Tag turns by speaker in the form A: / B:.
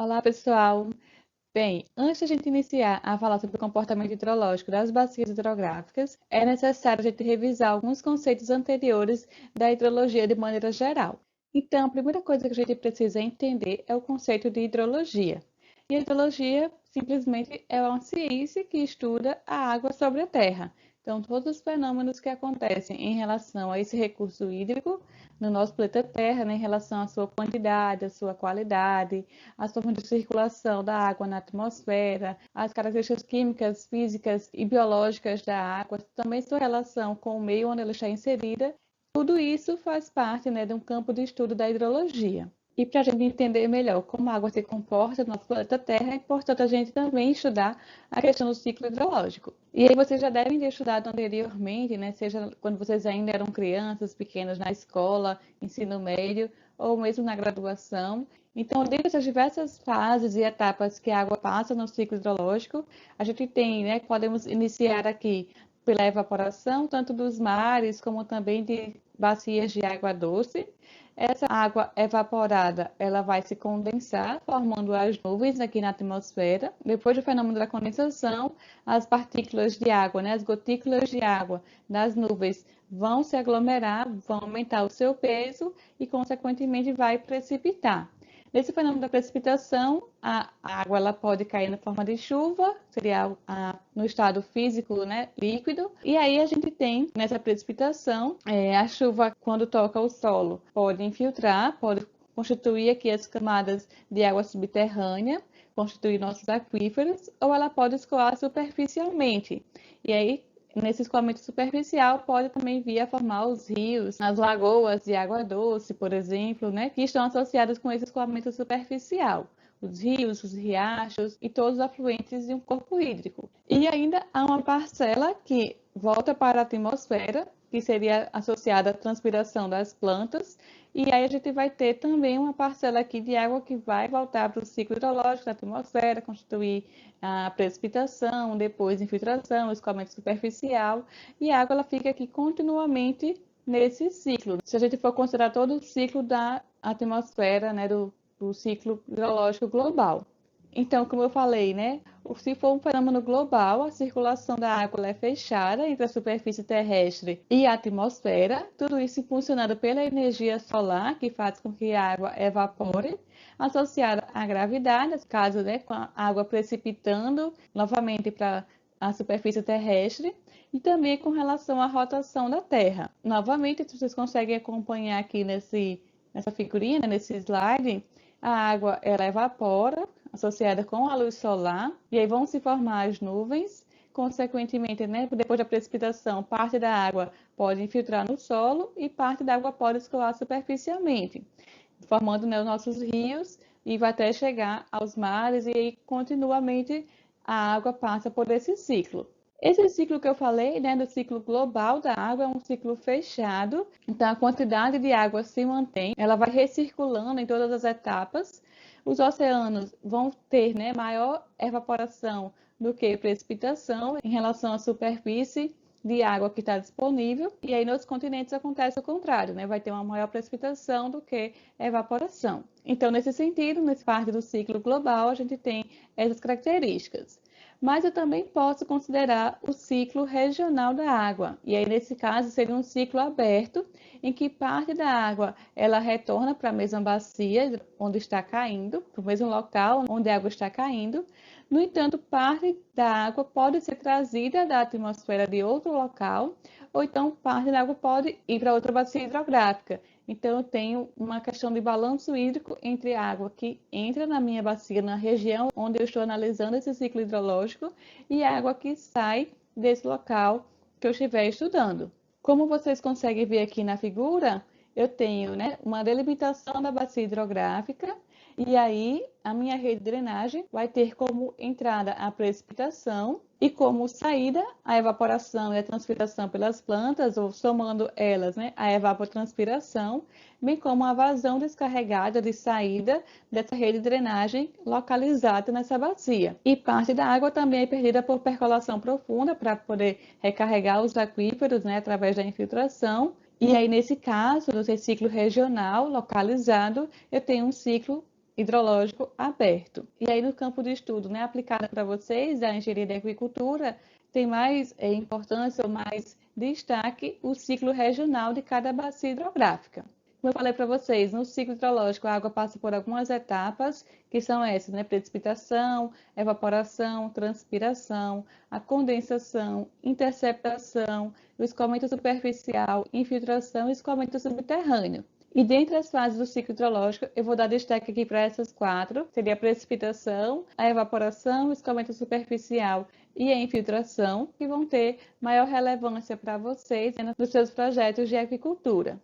A: Olá, pessoal. Bem, antes de a gente iniciar a falar sobre o comportamento hidrológico das bacias hidrográficas, é necessário a gente revisar alguns conceitos anteriores da hidrologia de maneira geral. Então, a primeira coisa que a gente precisa entender é o conceito de hidrologia. E a hidrologia simplesmente é uma ciência que estuda a água sobre a terra. Então, todos os fenômenos que acontecem em relação a esse recurso hídrico no nosso planeta Terra, né, em relação à sua quantidade, à sua qualidade, as formas de circulação da água na atmosfera, as características químicas, físicas e biológicas da água, também sua relação com o meio onde ela está inserida, tudo isso faz parte, né, de um campo de estudo da hidrologia. E para a gente entender melhor como a água se comporta no nosso planeta Terra, é importante a gente também estudar a questão do ciclo hidrológico. E aí vocês já devem ter estudado anteriormente, né, seja quando vocês ainda eram crianças pequenas na escola, ensino médio, ou mesmo na graduação. Então, dentre essas diversas fases e etapas que a água passa no ciclo hidrológico, a gente tem, né, podemos iniciar aqui pela evaporação, tanto dos mares como também de bacias de água doce. Essa água evaporada, ela vai se condensar, formando as nuvens aqui na atmosfera. Depois do fenômeno da condensação, as partículas de água, né, as gotículas de água das nuvens vão se aglomerar, vão aumentar o seu peso e, consequentemente, vai precipitar. Nesse fenômeno da precipitação, a água ela pode cair na forma de chuva, seria no estado físico, né, líquido. E aí a gente tem, nessa precipitação, a chuva, quando toca o solo, pode infiltrar, pode constituir aqui as camadas de água subterrânea, constituir nossos aquíferos, ou ela pode escoar superficialmente. E aí, nesse escoamento superficial, pode também vir a formar os rios, as lagoas de água doce, por exemplo, né, que estão associadas com esse escoamento superficial. Os rios, os riachos e todos os afluentes de um corpo hídrico. E ainda há uma parcela que volta para a atmosfera, que seria associada à transpiração das plantas, e aí a gente vai ter também uma parcela aqui de água que vai voltar para o ciclo hidrológico da atmosfera, constituir a precipitação, depois infiltração, escoamento superficial, e a água ela fica aqui continuamente nesse ciclo. Se a gente for considerar todo o ciclo da atmosfera, né, do ciclo hidrológico global. Então, como eu falei, né, se for um fenômeno global, a circulação da água é fechada entre a superfície terrestre e a atmosfera, tudo isso funcionando pela energia solar, que faz com que a água evapore, associada à gravidade, no caso, né, com a água precipitando novamente para a superfície terrestre, e também com relação à rotação da Terra. Novamente, vocês conseguem acompanhar aqui nessa figurinha, né, nesse slide, a água ela evapora, associada com a luz solar, e aí vão se formar as nuvens. Consequentemente, né, depois da precipitação, parte da água pode infiltrar no solo e parte da água pode escoar superficialmente, formando, né, os nossos rios e vai até chegar aos mares, e aí continuamente a água passa por esse ciclo. Esse ciclo que eu falei, né, do ciclo global da água, é um ciclo fechado, então a quantidade de água se mantém, ela vai recirculando em todas as etapas. Os oceanos vão ter, né, maior evaporação do que precipitação em relação à superfície de água que está disponível, e aí nos continentes acontece o contrário, né? Vai ter uma maior precipitação do que evaporação. Então, nesse sentido, nessa parte do ciclo global, a gente tem essas características. Mas eu também posso considerar o ciclo regional da água. E aí, nesse caso, seria um ciclo aberto, em que parte da água ela retorna para a mesma bacia onde está caindo, para o mesmo local onde a água está caindo. No entanto, parte da água pode ser trazida da atmosfera de outro local, ou então parte da água pode ir para outra bacia hidrográfica. Então, eu tenho uma questão de balanço hídrico entre a água que entra na minha bacia, na região onde eu estou analisando esse ciclo hidrológico, e a água que sai desse local que eu estiver estudando. Como vocês conseguem ver aqui na figura, eu tenho, né, uma delimitação da bacia hidrográfica, e aí a minha rede de drenagem vai ter como entrada a precipitação e como saída a evaporação e a transpiração pelas plantas, ou somando elas, né, a evapotranspiração, bem como a vazão descarregada de saída dessa rede de drenagem localizada nessa bacia. E parte da água também é perdida por percolação profunda para poder recarregar os aquíferos, né, através da infiltração. E aí, nesse caso, no ciclo regional localizado, eu tenho um ciclo hidrológico aberto. E aí, no campo de estudo, né, aplicado para vocês, a engenharia da agricultura, tem mais importância ou mais destaque o ciclo regional de cada bacia hidrográfica. Como eu falei para vocês, no ciclo hidrológico, a água passa por algumas etapas, que são essas, né? Precipitação, evaporação, transpiração, a condensação, interceptação, o escoamento superficial, infiltração e escoamento subterrâneo. E dentre as fases do ciclo hidrológico, eu vou dar destaque aqui para essas quatro, seria a precipitação, a evaporação, o escoamento superficial e a infiltração, que vão ter maior relevância para vocês, né, nos seus projetos de agricultura.